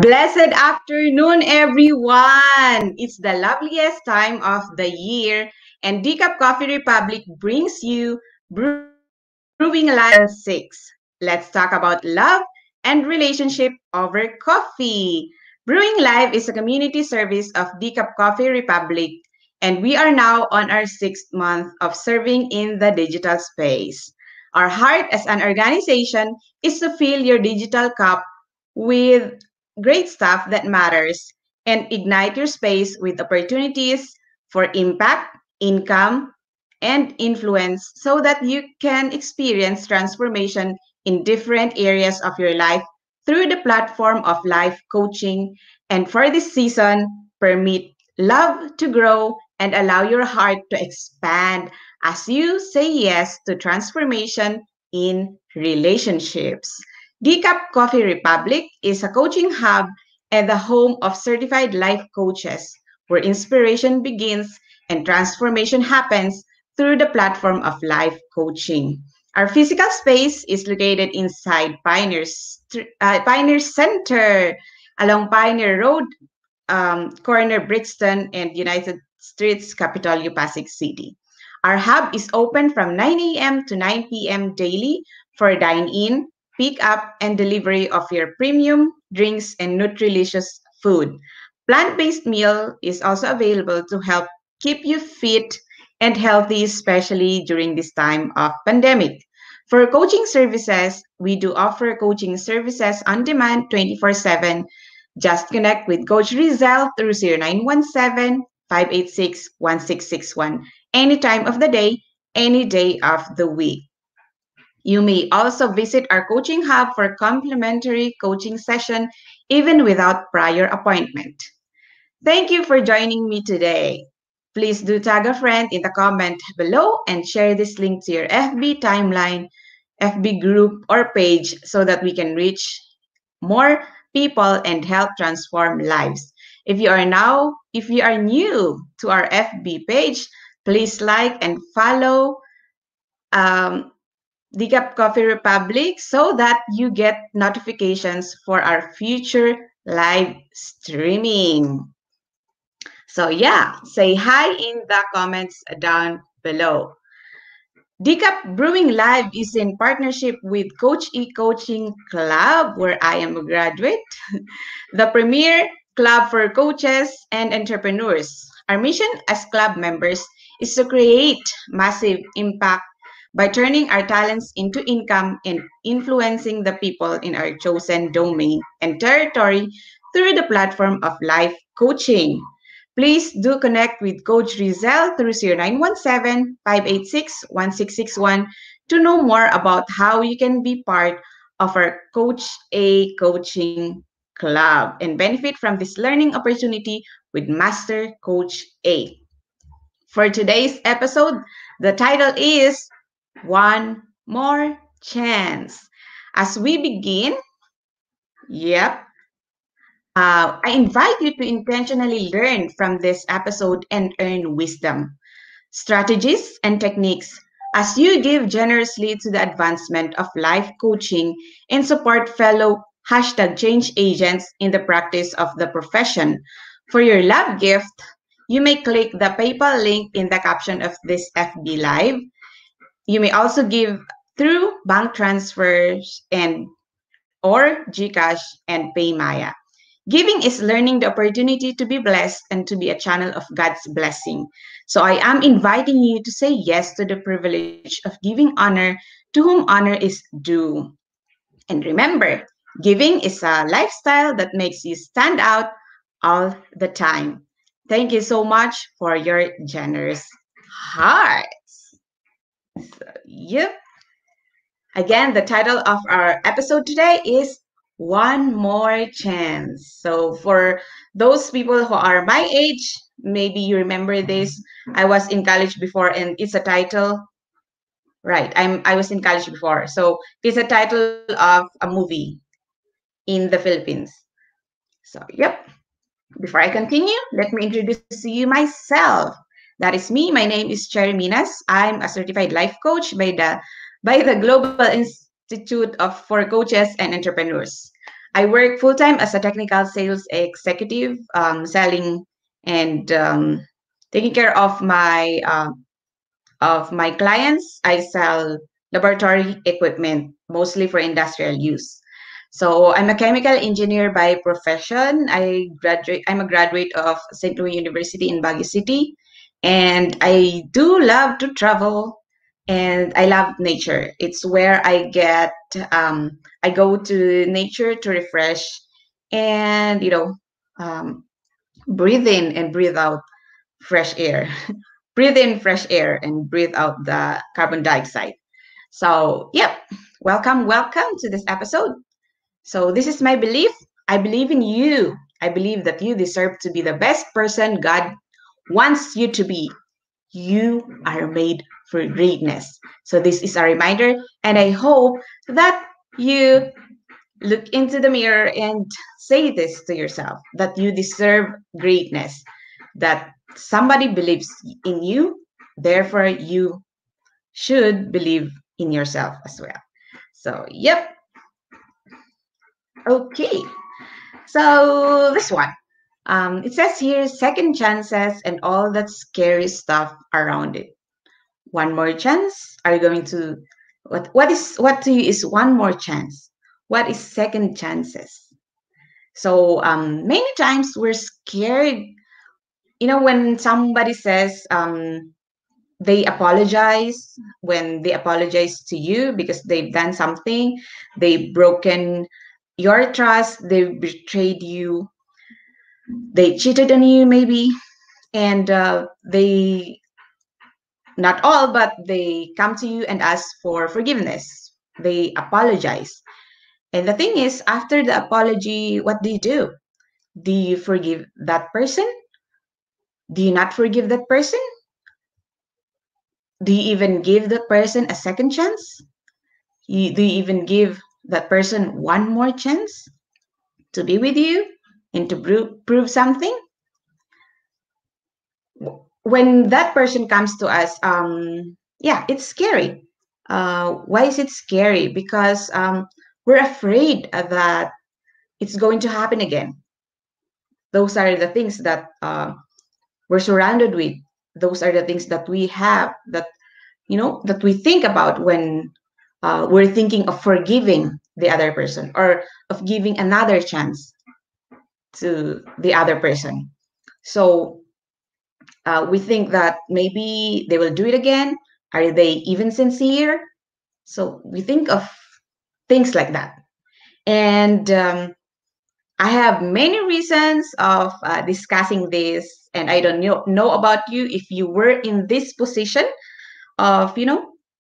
Blessed afternoon, everyone! It's the loveliest time of the year, and Decaf Coffee Republic brings you Brewing Live Season 6. Let's talk about love and relationship over coffee. Brewing Live is a community service of Decaf Coffee Republic, and we are now on our sixth month of serving in the digital space. Our heart as an organization is to fill your digital cup with great stuff that matters and ignite your space with opportunities for impact, income, and influence so that you can experience transformation in different areas of your life through the platform of life coaching. And for this season, permit love to grow and allow your heart to expand as you say yes to transformation in relationships. Decap Coffee Republic is a coaching hub and the home of certified life coaches where inspiration begins and transformation happens through the platform of life coaching. Our physical space is located inside Pioneer Center along Pioneer Road, corner Brixton and United Streets, Capitolio, Pasig City. Our hub is open from 9 a.m. to 9 p.m. daily for dine-in, pick up, and delivery of your premium drinks and nutritious food. Plant-based meal is also available to help keep you fit and healthy, especially during this time of pandemic. For coaching services, we do offer coaching services on demand 24/7. Just connect with Coach Rizal through 0917-586-1661 any time of the day, any day of the week. You may also visit our coaching hub for complimentary coaching session even without prior appointment. Thank you for joining me today. Please do tag a friend in the comment below and share this link to your FB timeline, FB group, or page so that we can reach more people and help transform lives. If you are new to our FB page, please like and follow Decaf Coffee Republic so that you get notifications for our future live streaming. So yeah, say hi in the comments down below. Decaf Brewing Live is in partnership with Coach E Coaching Club, where I am a graduate, the premier club for coaches and entrepreneurs. Our mission as club members is to create massive impact by turning our talents into income and influencing the people in our chosen domain and territory through the platform of life coaching. Please do connect with Coach Rizal through 0917-586-1661 to know more about how you can be part of our Coach A Coaching Club and benefit from this learning opportunity with Master Coach A. For today's episode, the title is One More Chance. As we begin, yep, I invite you to intentionally learn from this episode and earn wisdom, strategies, and techniques as you give generously to the advancement of life coaching and support fellow #change agents in the practice of the profession. For your love gift, you may click the PayPal link in the caption of this FB Live. You may also give through bank transfers and or GCash and PayMaya. Giving is learning the opportunity to be blessed and to be a channel of God's blessing. So I am inviting you to say yes to the privilege of giving honor to whom honor is due. And remember, giving is a lifestyle that makes you stand out all the time. Thank you so much for your generous hearts. So, yep. Again, the title of our episode today is One More Chance. So for those people who are my age, maybe you remember this. I was in college before and it's a title. Right, I was in college before. So it's a title of a movie in the Philippines. So yep. Before I continue, let me introduce to you myself. That is me. My name is Cherry Minas. I'm a certified life coach by the Global Institute for Coaches and Entrepreneurs. I work full time as a technical sales executive, selling and taking care of my clients. I sell laboratory equipment, mostly for industrial use. So I'm a chemical engineer by profession. I'm a graduate of St. Louis University in Baguio City, and I do love to travel, and I love nature. It's where I go to nature to refresh, and um, breathe in and breathe out fresh air. Breathe in fresh air and breathe out the carbon dioxide. So, yep, welcome to this episode. So, this is my belief. I believe in you. I believe that you deserve to be the best person God wants you to be. You are made for greatness. So, this is a reminder, and I hope that you look into the mirror and say this to yourself, that you deserve greatness, that somebody believes in you, therefore, you should believe in yourself as well. So, yep. Okay. So, this one. It says here second chances and all that scary stuff around it. One more chance? Are you going to what to you is one more chance? What is second chances? So many times we're scared, when somebody says they apologize, when they apologize to you because they've done something, they've broken your trust, they've betrayed you, they cheated on you maybe, and they, not all, but they come to you and ask for forgiveness. They apologize. And the thing is, after the apology, what do you do? Do you forgive that person? Do you not forgive that person? Do you even give that person a second chance? Do you even give that person one more chance to be with you and to prove something? When that person comes to us, yeah, it's scary. Why is it scary? Because we're afraid that it's going to happen again. Those are the things that we're surrounded with. Those are the things that we have, that we think about when we're thinking of forgiving the other person or of giving another chance to the other person. So we think that maybe they will do it again. Are they even sincere? So we think of things like that. And I have many reasons of discussing this, and I don't know about you if you were in this position of,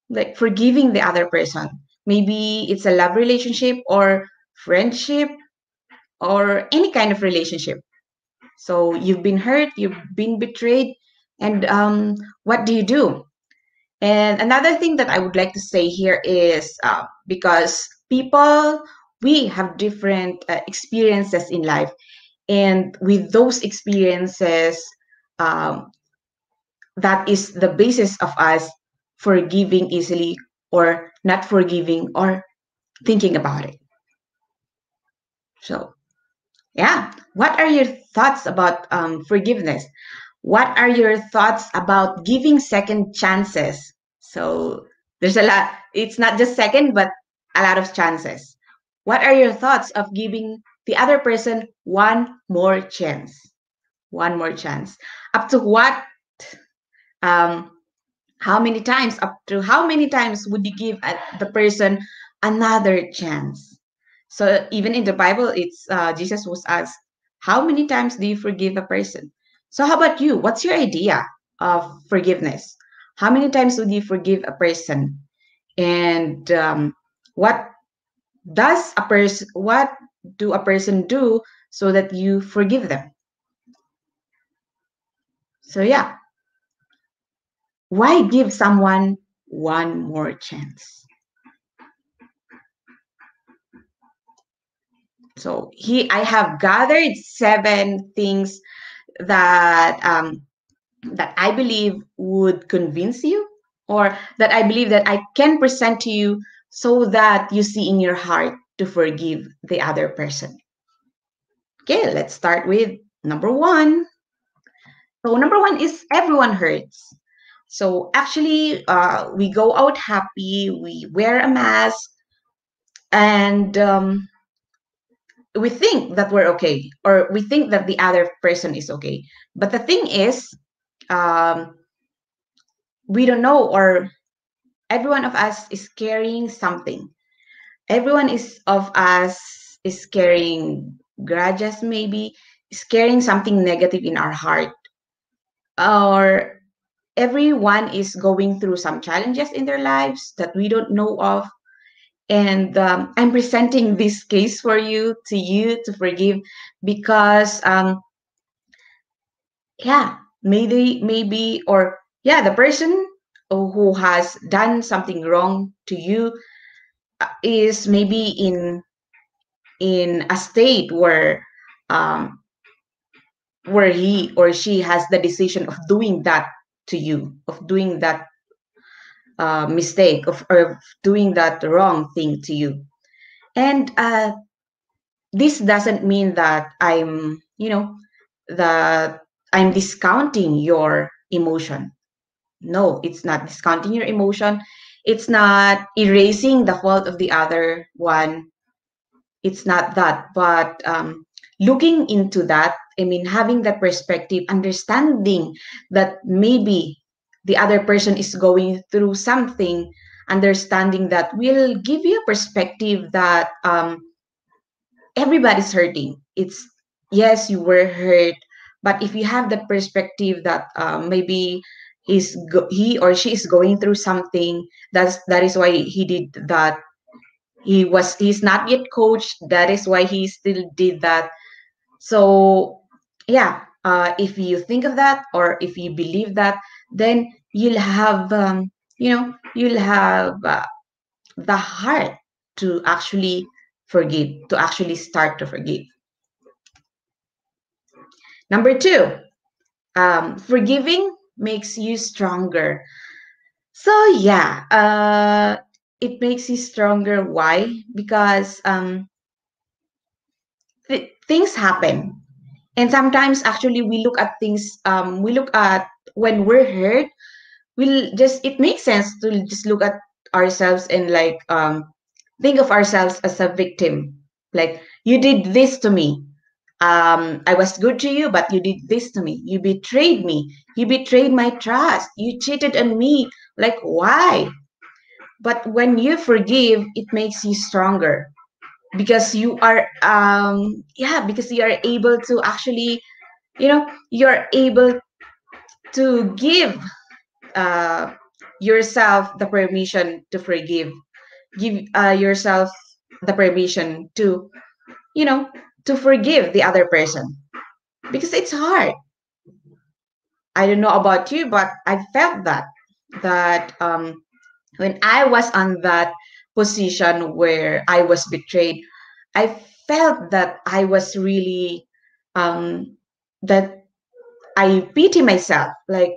like forgiving the other person. Maybe it's a love relationship or friendship or any kind of relationship. So you've been hurt, you've been betrayed, and what do you do? And another thing that I would like to say here is because people, we have different experiences in life. And with those experiences, um, that is the basis of us forgiving easily or not forgiving or thinking about it. So, yeah, what are your thoughts about forgiveness? What are your thoughts about giving second chances? So, there's a lot, it's not just second, but a lot of chances. What are your thoughts of giving the other person one more chance? One more chance. Up to what? Um, how many times would you give the person another chance? So even in the Bible, it's Jesus was asked, how many times do you forgive a person? So how about you? What's your idea of forgiveness? How many times would you forgive a person? And what what do a person do so that you forgive them? So yeah, why give someone one more chance? So I have gathered 7 things that that I believe would convince you, or that I believe that I can present to you so that you see in your heart to forgive the other person? Okay, let's start with number one. So number one is everyone hurts. So actually, we go out happy, we wear a mask, and we think that we're okay, or we think that the other person is okay. But the thing is, um, we don't know, or every one of us is carrying something. Everyone is of us is carrying grudges, maybe is carrying something negative in our heart, or everyone is going through some challenges in their lives that we don't know of. And I'm presenting this case for you to forgive, because yeah, maybe, or yeah, the person who has done something wrong to you is maybe in a state um, where he or she has the decision of doing that to you, of doing that mistake, of doing that wrong thing to you. And this doesn't mean that that I'm discounting your emotion. No, it's not discounting your emotion. It's not erasing the fault of the other one. It's not that. But looking into that, I mean, having that perspective, understanding that maybe the other person is going through something, understanding that will give you a perspective that everybody's hurting. It's, yes, you were hurt, but if you have the perspective that maybe he or she is going through something, that is why he did that. He's not yet coached. That is why he still did that. So yeah, if you think of that, or if you believe that, then you'll have the heart to actually forgive, to actually start to forgive. Number two, forgiving makes you stronger. So yeah, it makes you stronger. Why? Because things happen, and sometimes actually we look at things. We look at when we're hurt. It makes sense to just look at ourselves and like think of ourselves as a victim. Like, you did this to me. I was good to you, but you did this to me. You betrayed me. You betrayed my trust. You cheated on me. Like, why? But when you forgive, it makes you stronger, because you are, because you are able to actually, you're able to give uh, yourself the permission to forgive. Give yourself the permission to, you know, to forgive the other person, because it's hard. I don't know about you, but I felt that when I was on that position where I was betrayed, I felt that I was really that I pity myself, like,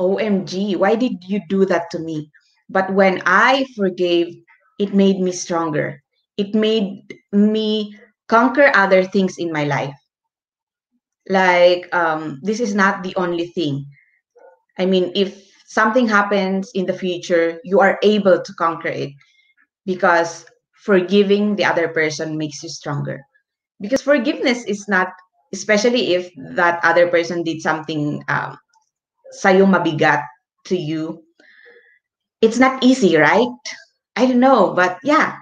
OMG, why did you do that to me? But when I forgave, it made me stronger. It made me conquer other things in my life. Like, this is not the only thing. I mean, if something happens in the future, you are able to conquer it, because forgiving the other person makes you stronger. Because forgiveness is not, especially if that other person did something sa'yo mabigat to you, it's not easy, right? I don't know, but yeah,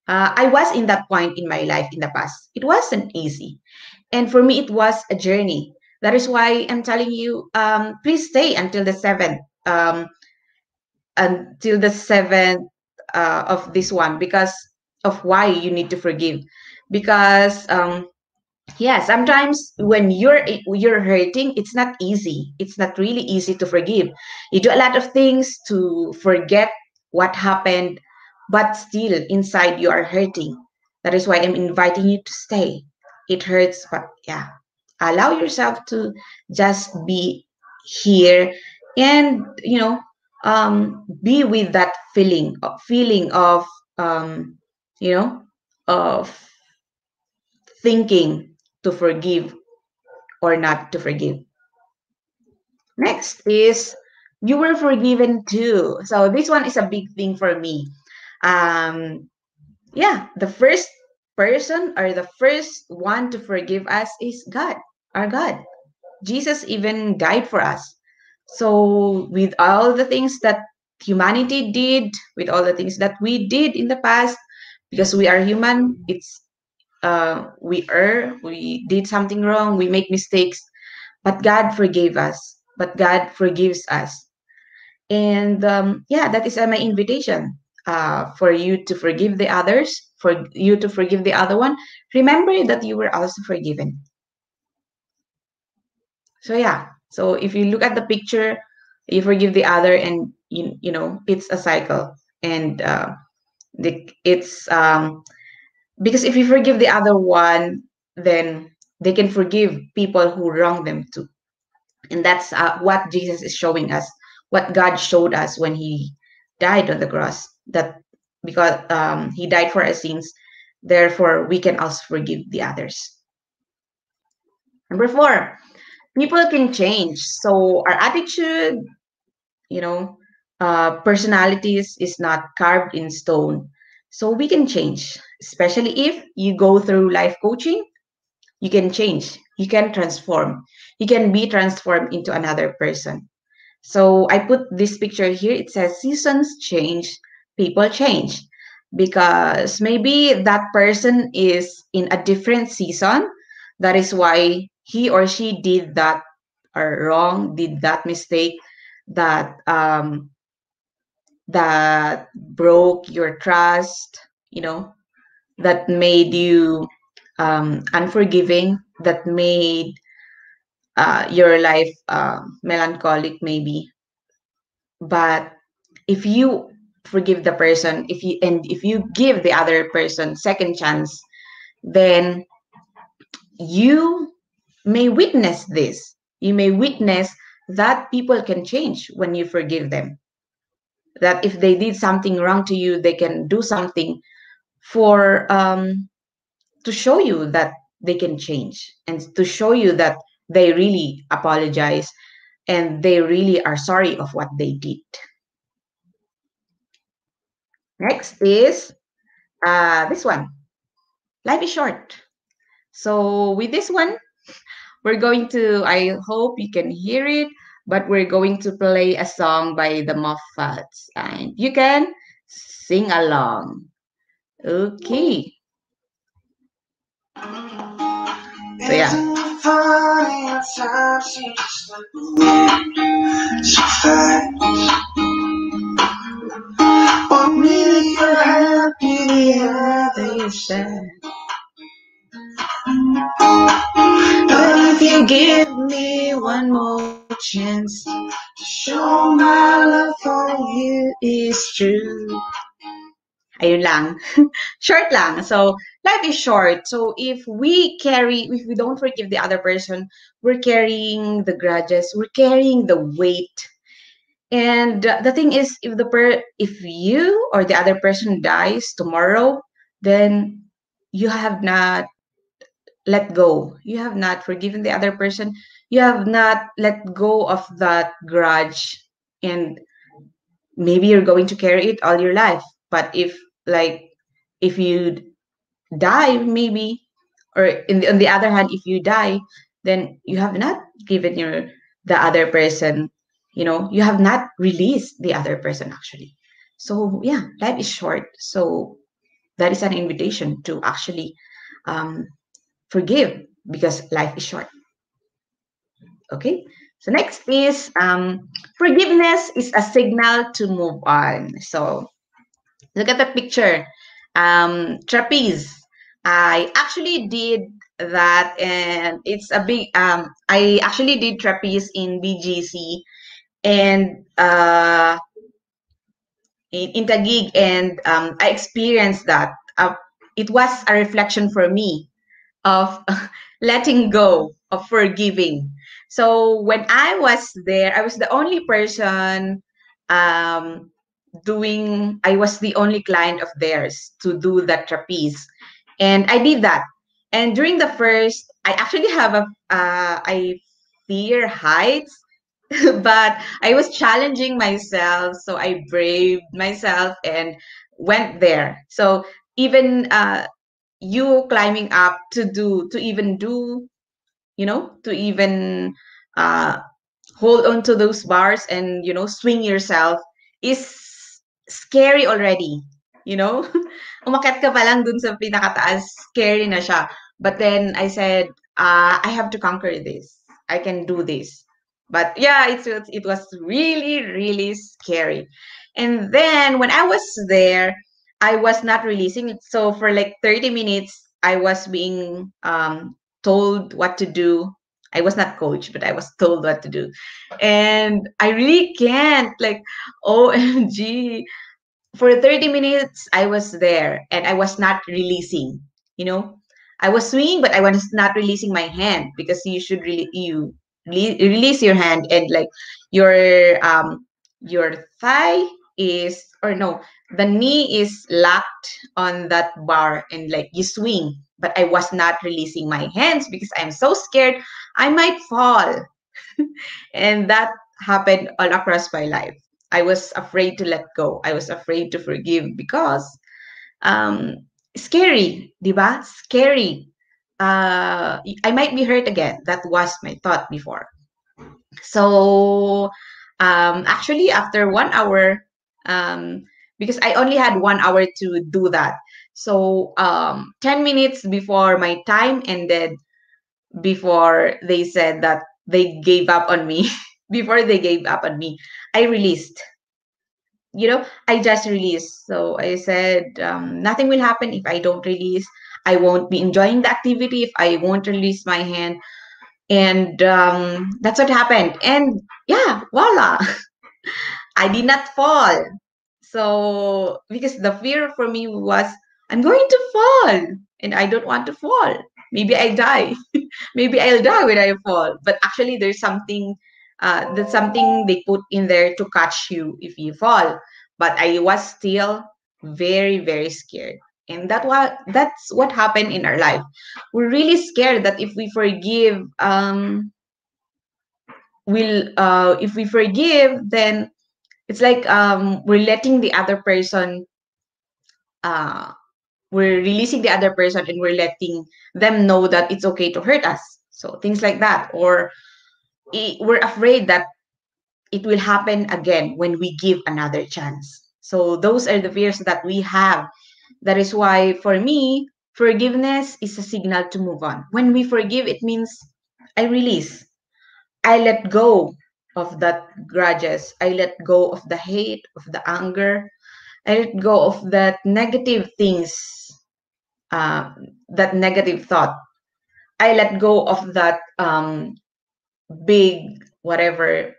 I was in that point in my life in the past. It wasn't easy. And for me, it was a journey. That is why I'm telling you, please stay until the seventh of this one, because of why you need to forgive. Because yeah, sometimes when you're hurting, it's not easy. It's not really easy to forgive. You do a lot of things to forget what happened, but still inside you are hurting. That is why I'm inviting you to stay. It hurts, but yeah, allow yourself to just be here, and be with that feeling of um, you know of thinking to forgive or not to forgive. Next is you were forgiven too. So this one is a big thing for me. Um, yeah, the first person or the first one to forgive us is God, our God. Jesus even died for us. So with all the things that humanity did, with all the things that we did in the past, because we are human, it's we err, we did something wrong, we make mistakes, but God forgave us. But God forgives us. And yeah, that is my invitation for you to forgive the others, for you to forgive the other one. Remember that you were also forgiven. So yeah, so if you look at the picture, you forgive the other, and you know it's a cycle, and it's because if you forgive the other one, then they can forgive people who wrong them too. And that's what Jesus is showing us, what God showed us when he died on the cross, that because he died for our sins, therefore we can also forgive the others. Number four, people can change. So our attitude, you know, personalities is not carved in stone. So we can change, especially if you go through life coaching, you can change, you can transform, you can be transformed into another person. So I put this picture here. It says seasons change, people change. Because maybe that person is in a different season. That is why he or she did that or wrong, did that mistake that that broke your trust, you know, that made you unforgiving, that made your life melancholic maybe. But if you forgive the person, if you give the other person second chance, then you may witness this. You may witness that people can change when you forgive them. That if they did something wrong to you, they can do something for to show you that they can change, and to show you that they really apologize and they really are sorry of what they did. Next is this one. Life is short. So with this one, we're going to, I hope you can hear it, but we're going to play a song by the Moffats, and you can sing along. Okay. So yeah. One minute you're happy, the other is sad. But if you give me one more chance to show my love for you is true. Ayun lang. Short lang. So, life is short. So, if we don't forgive the other person, we're carrying the grudges, we're carrying the weight. And the thing is, if you or the other person dies tomorrow, then you have not let go. You have not forgiven the other person. You have not let go of that grudge. And maybe you're going to carry it all your life. But if you die, maybe, or on the other hand, if you die, then you have not given the other person, you have not released the other person actually. So yeah, life is short. So that is an invitation to actually um, forgive, because life is short. Okay. So next is forgiveness is a signal to move on. So look at the picture. Trapeze. I actually did that, and it's a big. I actually did trapeze in BGC and in Taguig, and I experienced that. It was a reflection for me of letting go, of forgiving. So when I was there, I was the only person I was the only client of theirs to do that trapeze. And I did that. And during the first, I actually have I fear heights, but I was challenging myself. So I braved myself and went there. So even you climbing up to even do, to even uh, hold on to those bars and, swing yourself is scary already. You know, umakyat ka pa lang dun sa pinakataas, scary na siya. But then I said, I have to conquer this. I can do this. But yeah, it was really, really scary. And then when I was there, I was not releasing it. So for like 30 minutes, I was being told what to do. I was not coached, but I was told what to do. And I really can't, like, OMG. For 30 minutes, I was there and I was not releasing, you know. I was swinging, but I was not releasing my hand because you should really, release your hand, and like your your thigh is, or no, the knee is locked on that bar and like you swing, but I was not releasing my hands because I'm so scared I might fall. And that happened all across my life. I was afraid to let go. I was afraid to forgive because um, scary, di ba? Scary. I might be hurt again. That was my thought before. So actually, after 1 hour, because I only had 1 hour to do that. So 10 minutes before my time ended, before they said that they gave up on me, before they gave up on me, I released. I just released. So I said, nothing will happen if I don't release. I won't be enjoying the activity if I won't release my hand. And that's what happened. And yeah, voila, I did not fall. So, because the fear for me was, I'm going to fall and I don't want to fall. Maybe I die. Maybe I'll die when I fall. But actually, there's something, that's something they put in there to catch you if you fall. But I was still very, very scared. And that's what happened in our life. We're really scared that if we forgive, then it's like we're letting the other person, uh, we're releasing the other person and we're letting them know that it's okay to hurt us. So things like that. Or we're afraid that it will happen again when we give another chance. So those are the fears that we have. That is why, for me, forgiveness is a signal to move on. When we forgive, it means I release. I let go of that grudges. I let go of the hate, of the anger. I let go of that negative things, uh, that negative thought. I let go of that big whatever,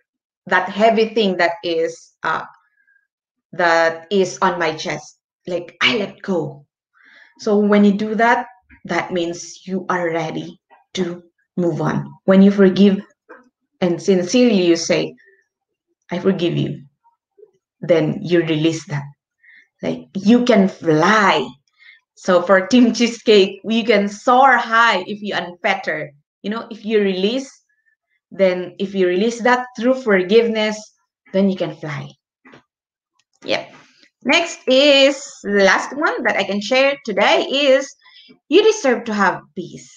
that heavy thing that is on my chest. Like I let go. So when you do that, that means you are ready to move on. When you forgive and sincerely you say, I forgive you, then you release that. Like you can fly. So for Team Cheesecake, you can soar high if you unfetter. If you release, then if you release that through forgiveness, then you can fly. Yep. Next is the last one that I can share today is you deserve to have peace.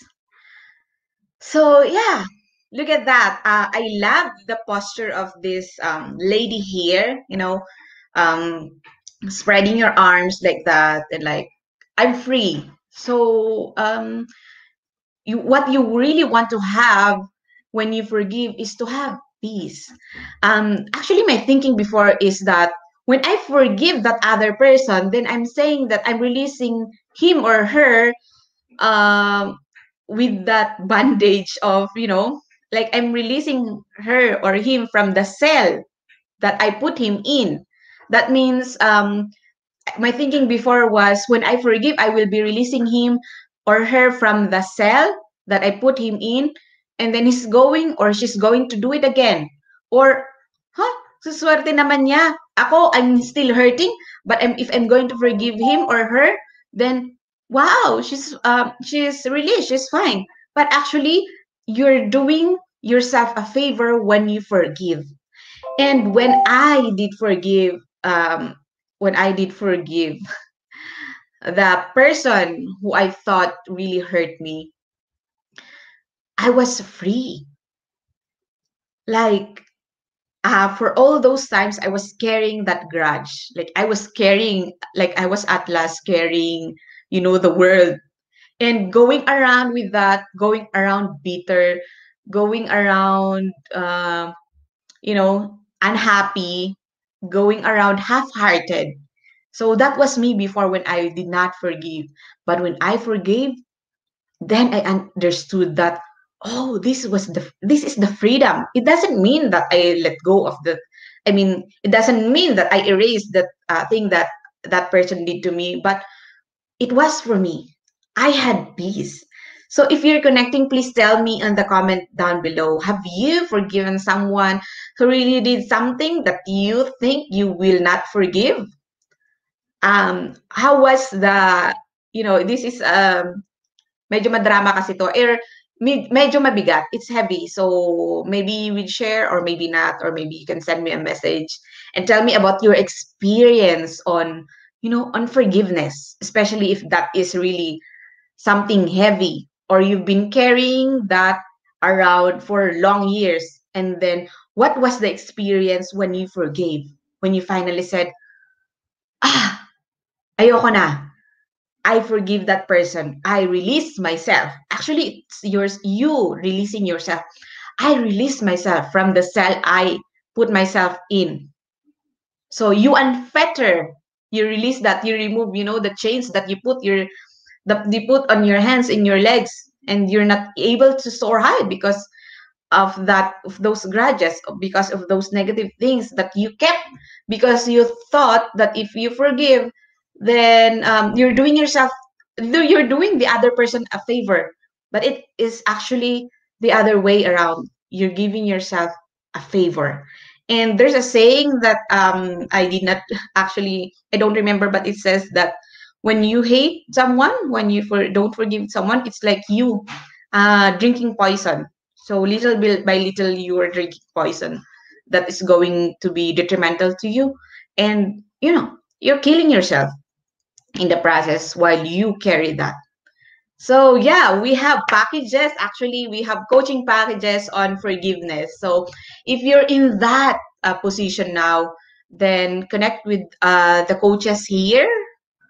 So yeah, look at that. I love the posture of this lady here, um, spreading your arms like that and like, I'm free. So what you really want to have when you forgive is to have peace. Actually, my thinking before is that when I forgive that other person, then I'm saying that I'm releasing him or her, um, with that bandage of, like I'm releasing her or him from the cell that I put him in. That means my thinking before was when I forgive, I will be releasing him or her from the cell that I put him in, and then he's going or she's going to do it again. Or, suswerte naman niya. Ako, I'm still hurting, but if I'm going to forgive him or her, then wow, she's released, she's fine. But actually, you're doing yourself a favor when you forgive. And when I did forgive the person who I thought really hurt me, I was free. Like, for all those times, I was carrying that grudge. Like I was carrying, like I was Atlas carrying, the world, and going around with that, going around bitter, going around, unhappy, going around half-hearted. So that was me before when I did not forgive. But when I forgave, then I understood that, oh, this is the freedom. It doesn't mean that I let go of the, I mean, it doesn't mean that I erased that thing that that person did to me, but it was for me. I had peace. So if you're connecting, please tell me in the comment down below. Have you forgiven someone who really did something that you think you will not forgive? How was the, this is medyo madrama kasi 'to, medyo mabigat, it's heavy. So maybe we'll share or maybe not, or maybe you can send me a message and tell me about your experience on, on forgiveness, especially if that is really something heavy or you've been carrying that around for long years. And then what was the experience when you forgave? When you finally said, ah, ayoko na. I forgive that person. I release myself. Actually, it's yours, you releasing yourself. I release myself from the cell I put myself in. So you unfetter. You release that. You remove, the chains that you put on your hands and your legs, and you're not able to soar high because of those grudges, because of those negative things that you kept, because you thought that if you forgive, then you're doing the other person a favor, but it is actually the other way around. You're giving yourself a favor. And there's a saying that I did not actually, I don't remember, but it says that when you hate someone, when you don't forgive someone, it's like you drinking poison. So little bit by little, you are drinking poison that is going to be detrimental to you, and you're killing yourself in the process while you carry that. So yeah, we have packages. Actually, we have coaching packages on forgiveness. So if you're in that position now, then connect with the coaches here.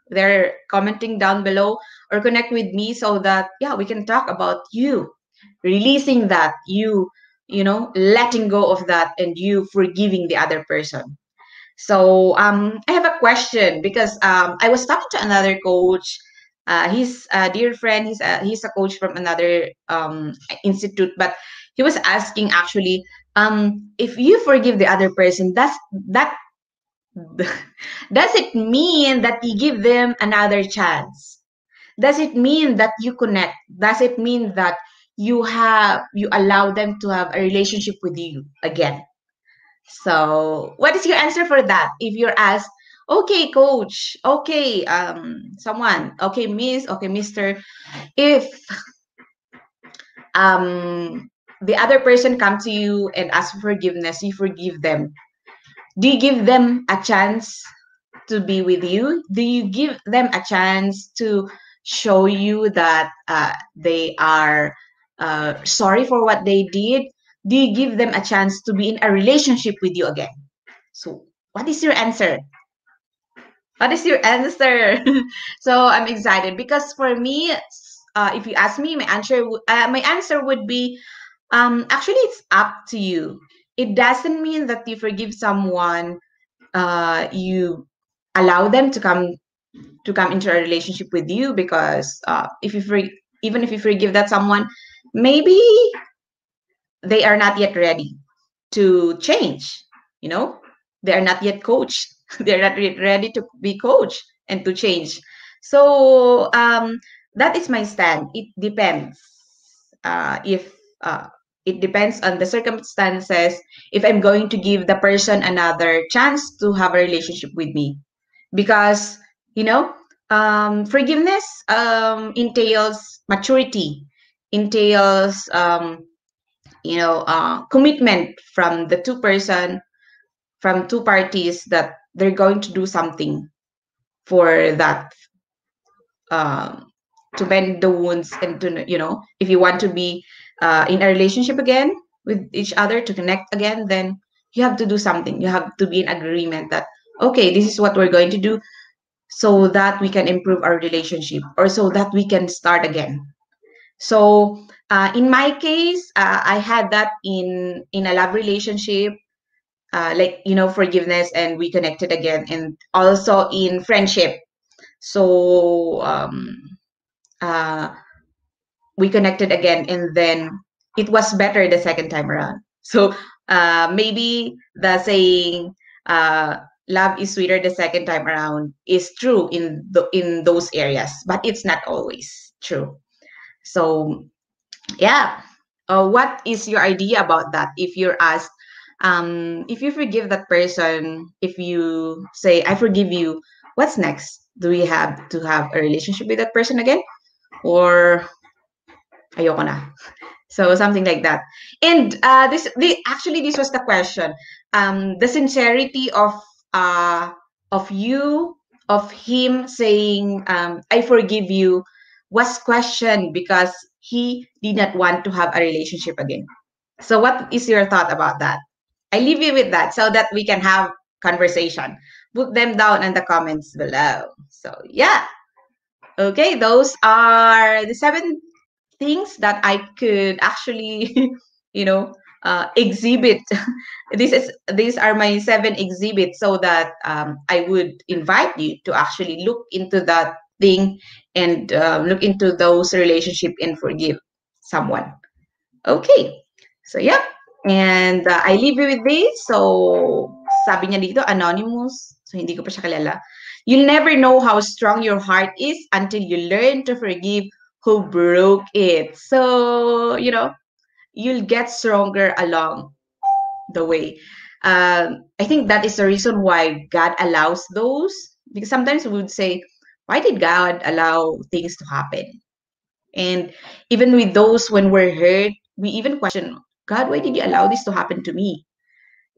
They're commenting down below, or connect with me so that, yeah, we can talk about you releasing that, letting go of that, and you forgiving the other person. So I have a question, because I was talking to another coach. He's a dear friend. He's a coach from another institute, but he was asking actually, if you forgive the other person, that does it mean that you give them another chance? Does it mean that you connect? Does it mean that you allow them to have a relationship with you again? So, what is your answer for that? If you're asked, okay, coach, okay, someone, okay, miss, okay, mister, if the other person come to you and ask for forgiveness, you forgive them. Do you give them a chance to be with you? Do you give them a chance to show you that they are sorry for what they did? Do you give them a chance to be in a relationship with you again? So, what is your answer? What is your answer? So I'm excited because for me, if you ask me, my answer would be, actually, it's up to you. It doesn't mean that you forgive someone, you allow them to come into a relationship with you, because even if you forgive that someone, maybe they are not yet ready to change. You know, they are not yet coached. They're not yet ready to be coached and to change. So that is my stand. It depends. If it depends on the circumstances, if I'm going to give the person another chance to have a relationship with me, because you know Forgiveness entails maturity, entails commitment from the from two parties that they're going to do something for that, um, to mend the wounds, and to, if you want to be in a relationship again with each other, to connect again, then you have to do something. You have to be in agreement that, okay, this is what we're going to do, so that we can improve our relationship, or so that we can start again. So in my case, I had that in a love relationship, like, forgiveness, and we connected again, and also in friendship. So uh, we connected again, and then it was better the second time around. So maybe the saying, uh, love is sweeter the second time around, is true in those areas, but it's not always true. So yeah. What is your idea about that? If you're asked, if you forgive that person, if you say, I forgive you, what's next? Do we have to have a relationship with that person again? Or ayoko na? So something like that. And actually, this was the question. The sincerity uh, of you, of him saying, I forgive you, was questioned because he did not want to have a relationship again. So what is your thought about that? I leave you with that so that we can have conversation. Put them down in the comments below. So yeah. Okay, those are the 7 things that I could actually, you know, exhibit. These are my 7 exhibits, so that I would invite you to actually look into that thing, and look into those relationship and forgive someone. Okay. So, yep. And I leave you with this. So, sabi niya dito, anonymous. So, hindi ko pa siya kilala. You'll never know how strong your heart is until you learn to forgive who broke it. So, you'll get stronger along the way. I think that is the reason why God allows those. Because sometimes we would say, why did God allow things to happen? And even with those, when we're hurt, we even question, God, why did you allow this to happen to me?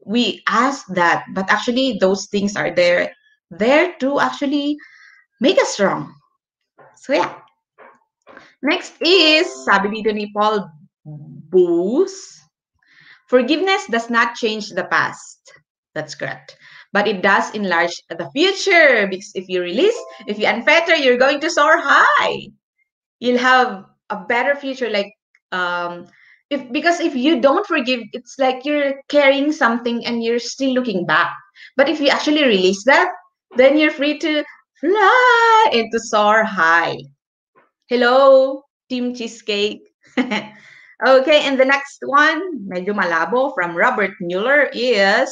We ask that, but actually those things are there to actually make us strong. So yeah. Next is, sabi dito ni Paul Booth, forgiveness does not change the past. That's correct. But it does enlarge the future, because if you release, if you unfetter, you're going to soar high. You'll have a better future. Like, because if you don't forgive, it's like you're carrying something and you're still looking back. But if you actually release that, then you're free to fly and to soar high. Hello, Team Cheesecake. Okay, and the next one, medyo malabo, from Robert Mueller, is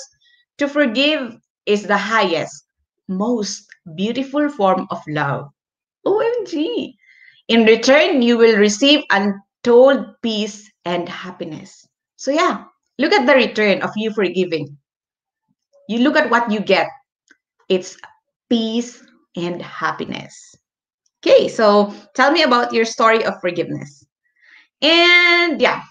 to forgive is the highest, most beautiful form of love. OMG. In return, you will receive untold peace and happiness. So yeah, look at the return of you forgiving. You look at what you get. It's peace and happiness. Okay, so tell me about your story of forgiveness. And yeah,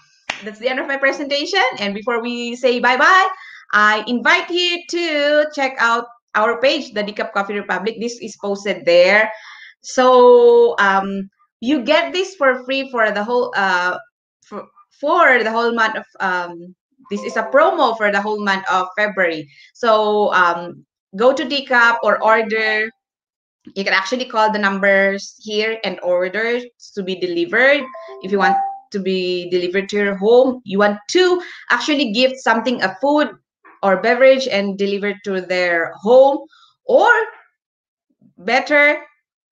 that's the end of my presentation. And before we say bye-bye, I invite you to check out our page, the Decaf Coffee Republic. This is posted there. So you get this for free for the whole for the whole month of this is a promo for the whole month of February. So go to Decaf or order. You can actually call the numbers here and order to be delivered. If you want to be delivered to your home, you want to actually gift something, a food or beverage, and deliver to their home, or better,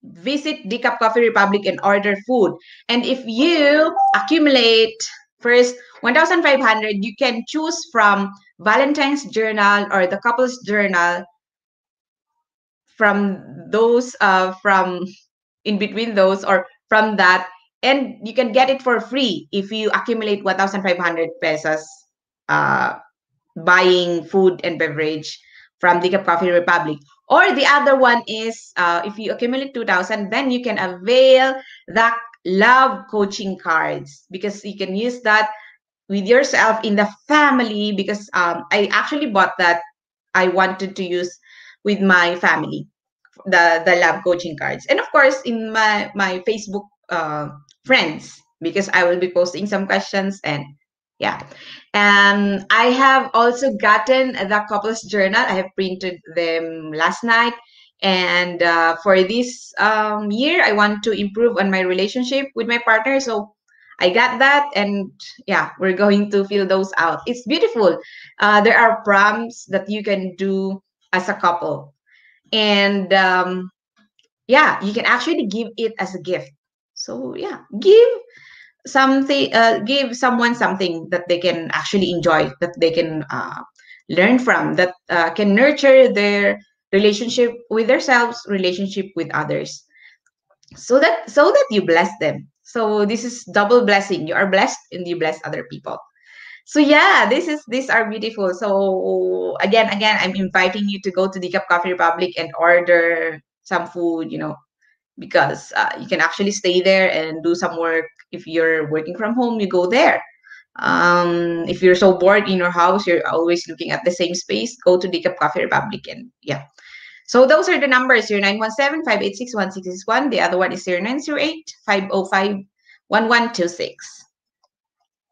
visit Decaf Coffee Republic and order food. And if you accumulate first 1,500, you can choose from Valentine's Journal or the Couples Journal, from those from in between those, or from that, and you can get it for free if you accumulate 1,500 pesos buying food and beverage from Decaf Coffee Republic. Or the other one is if you accumulate 2,000, then you can avail the love coaching cards, because you can use that with yourself in the family, because I actually bought that. I wanted to use with my family, the love coaching cards, and of course in my Facebook friends, because I will be posting some questions. And yeah, I have also gotten the couples journal. I have printed them last night, and for this year I want to improve on my relationship with my partner, so I got that. And yeah, we're going to fill those out. It's beautiful. There are prompts that you can do as a couple, and yeah, you can actually give it as a gift. So yeah, give someone something that they can actually enjoy, that they can learn from, that can nurture their relationship with themselves, relationship with others, so that you bless them. So this is double blessing. You are blessed and you bless other people. So yeah, these are beautiful. So again, I'm inviting you to go to Decaf Coffee Republic and order some food, because you can actually stay there and do some work. If you're working from home, you go there. If you're so bored in your house, you're always looking at the same space, go to Decaf Coffee Republic. And yeah. So those are the numbers: 0917-586-1661. The other one is 0908-505-1126.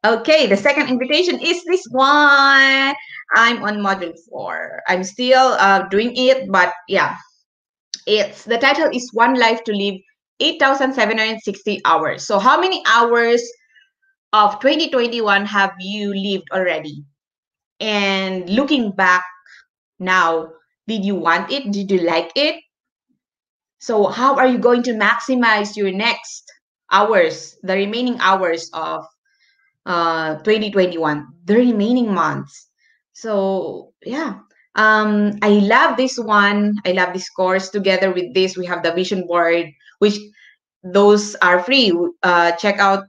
Okay, the second invitation is this one. I'm on module 4. I'm still doing it, but yeah, it's the title is One Life to Live, 8,760 hours. So how many hours of 2021 have you lived already? And looking back now, did you want it? Did you like it? So how are you going to maximize your next hours, the remaining hours of 2021, the remaining months? So yeah, I love this one. I love this course. Together with this, we have the vision board, which those are free. Check out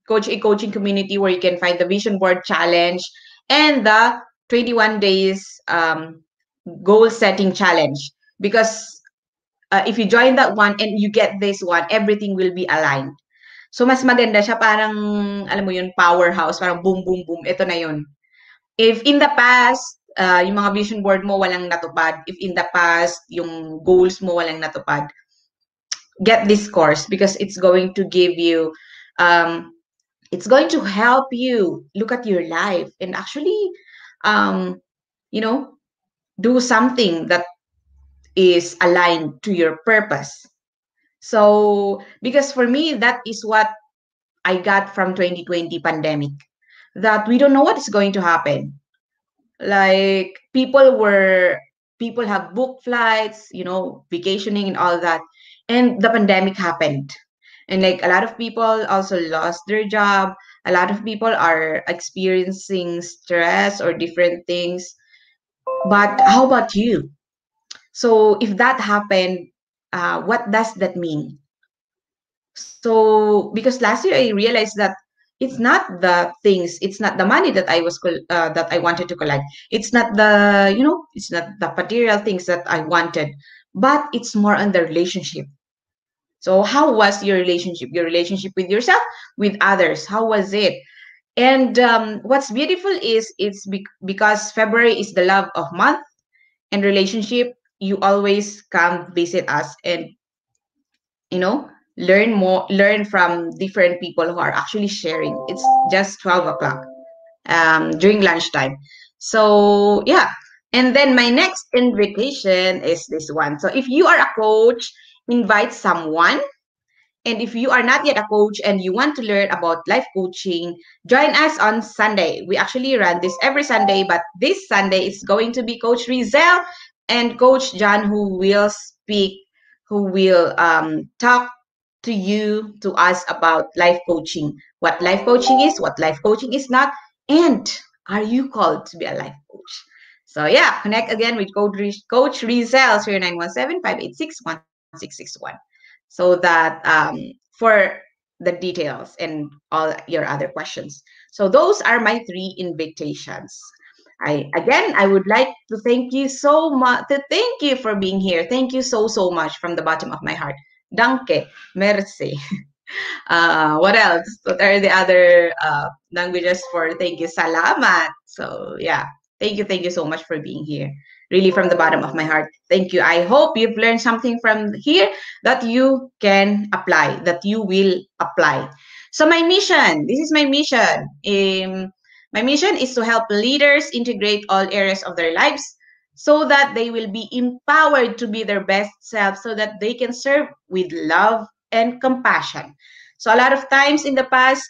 Coach A Coaching Community, where you can find the vision board challenge and the 21 days goal setting challenge. Because if you join that one and you get this one, everything will be aligned. So mas maganda siya, parang alam mo yun, powerhouse, parang boom boom boom, ito na yun. If in the past, yung mga vision board mo walang natupad, if in the past yung goals mo walang natupad, get this course, because it's going to give you it's going to help you look at your life and actually um you know do something that is aligned to your purpose. So because for me, that is what I got from 2020 pandemic, that we don't know what is going to happen. Like people have booked flights, vacationing and all that, and the pandemic happened. And like a lot of people also lost their job. A lot of people are experiencing stress or different things. But how about you? So if that happened, what does that mean? So because last year I realized that it's not the things, it's not the money that that I wanted to collect. It's not it's not the material things that I wanted, but it's more on the relationship. So how was your relationship? Your relationship with yourself, with others? How was it? And what's beautiful is because February is the love of month and relationship. You always come visit us and you know learn from different people who are actually sharing. It's just 12 o'clock during lunchtime. So yeah, and then my next invitation is this one. So if you are a coach, invite someone. And if you are not yet a coach and you want to learn about life coaching, join us on Sunday. We actually run this every Sunday, but this Sunday is going to be Coach Rizel and Coach John who will speak, who will talk to us about life coaching, what life coaching is, what life coaching is not, and are you called to be a life coach? So yeah, connect again with Coach Rizel, 0917-586-1661. So that for the details and all your other questions. So those are my 3 invitations. I would like to thank you so much. To thank you for being here. Thank you so so much from the bottom of my heart. Danke, merci. What else? What are the other languages for thank you? Salamat. So yeah, thank you so much for being here. Really from the bottom of my heart. Thank you. I hope you've learned something from here that you can apply, that you will apply. So my mission, this is my mission. My mission is to help leaders integrate all areas of their lives so that they will be empowered to be their best self so that they can serve with love and compassion. So a lot of times in the past,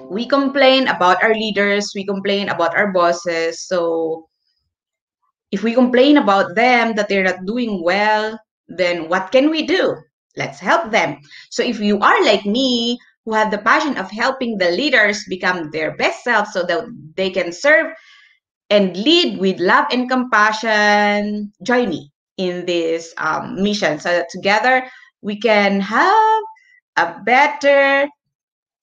we complain about our leaders, we complain about our bosses. So if we complain about them that they're not doing well, then what can we do? Let's help them. So if you are like me, who have the passion of helping the leaders become their best self so that they can serve and lead with love and compassion, join me in this mission so that together we can have a better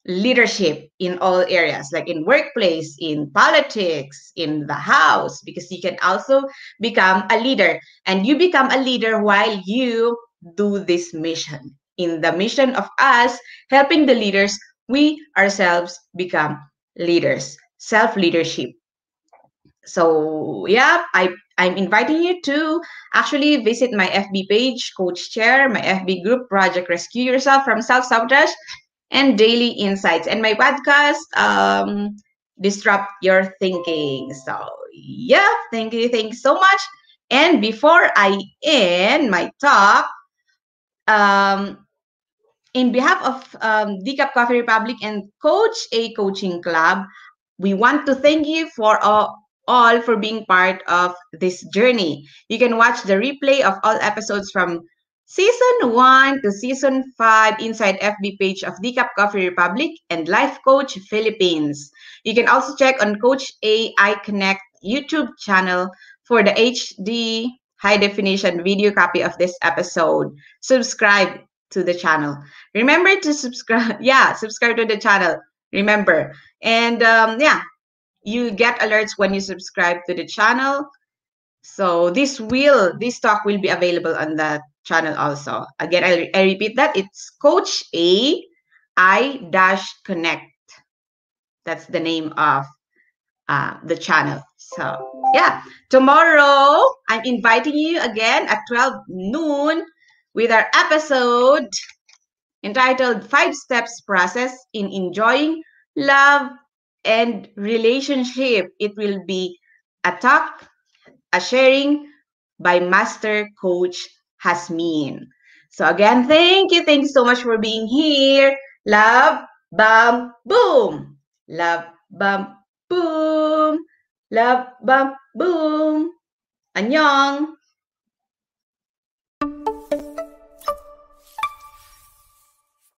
leadership in all areas, like in workplace, in politics, in the house, because you can also become a leader. And you become a leader while you do this mission. In the mission of us helping the leaders, we ourselves become leaders, self-leadership. So yeah, I'm inviting you to actually visit my FB page, Coach Chair, my FB group, Project Rescue Yourself from Self-Sabotage, and Daily Insights, and my podcast, Disrupt Your Thinking. So yeah, thank you so much. And before I end my talk, um, in behalf of Decaf Coffee Republic and Coach A Coaching Club, we want to thank you for all for being part of this journey. You can watch the replay of all episodes from season 1 to season 5 inside FB page of Decaf Coffee Republic and Life Coach Philippines. You can also check on Coach A I Connect YouTube channel for the HD high definition video copy of this episode. Subscribe to the channel. Remember to subscribe. Yeah, subscribe to the channel. Remember. And yeah, you get alerts when you subscribe to the channel. So this talk will be available on the channel also. Again, I repeat that it's Coach A I dash Connect. That's the name of the channel. So yeah, tomorrow I'm inviting you again at 12 noon with our episode entitled 5 Steps Process in Enjoying Love and Relationship. It will be a talk, a sharing by Master Coach Hasmin. So again, thank you so much for being here. Love, bam, boom. Love, bam, boom. Love, bam, boom. Annyeong.